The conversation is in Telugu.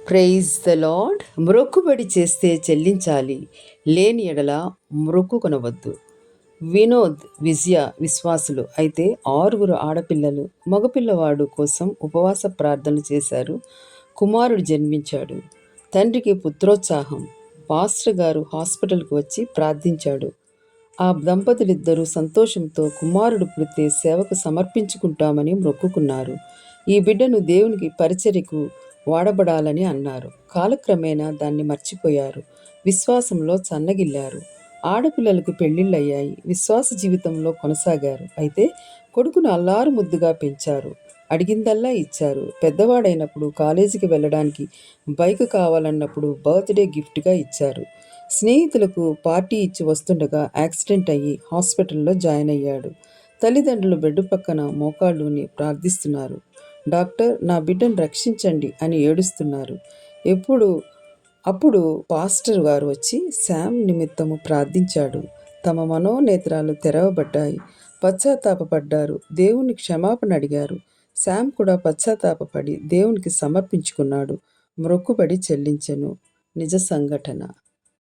Praise the lord. మ్రొక్కుబడి చేస్తే చెల్లించాలి, లేని ఎడల మ్రొక్కుకొనవద్దు. వినోద్, విజయ విశ్వాసులు అయితే 6 ఆడపిల్లలు, మగపిల్లవాడు కోసం ఉపవాస ప్రార్థనలు చేశారు. కుమారుడు జన్మించాడు. తండ్రికి పుత్రోత్సాహం. పాస్టర్ గారు హాస్పిటల్కు వచ్చి ప్రార్థించాడు. ఆ దంపతులిద్దరూ సంతోషంతో కుమారుడు పుడితే సేవకు సమర్పించుకుంటామని మొక్కుకున్నారు. ఈ బిడ్డను దేవునికి పరిచర్యకు వాడబడాలని అన్నారు. కాలక్రమేణా దాన్ని మర్చిపోయారు. విశ్వాసంలో సన్నగిల్లారు. ఆడపిల్లలకు పెళ్లిళ్ళయ్యాయి. విశ్వాస జీవితంలో కొనసాగారు. అయితే కొడుకును అల్లారు ముద్దుగా పెంచారు. అడిగిందల్లా ఇచ్చారు. పెద్దవాడైనప్పుడు కాలేజీకి వెళ్ళడానికి బైక్ కావాలన్నప్పుడు బర్త్డే గిఫ్ట్గా ఇచ్చారు. స్నేహితులకు పార్టీ ఇచ్చి వస్తుండగా యాక్సిడెంట్ అయ్యి హాస్పిటల్లో జాయిన్ అయ్యాడు. తల్లిదండ్రులు బెడ్ పక్కన మోకాళ్ళూని ప్రార్థిస్తున్నారు. డాక్టర్, నా బిడ్డను రక్షించండి అని ఏడుస్తున్నారు. అప్పుడు పాస్టర్ గారు వచ్చి శామ్ నిమిత్తము ప్రార్థించాడు. తమ మనోనేత్రాలు తెరవబడ్డాయి. పశ్చాత్తాపపడ్డారు. దేవుని క్షమాపణ అడిగారు. శామ్ కూడా పశ్చాత్తాపపడి దేవునికి సమర్పించుకున్నాడు. మ్రొక్కుబడి చెల్లించెను. నిజ సంఘటన.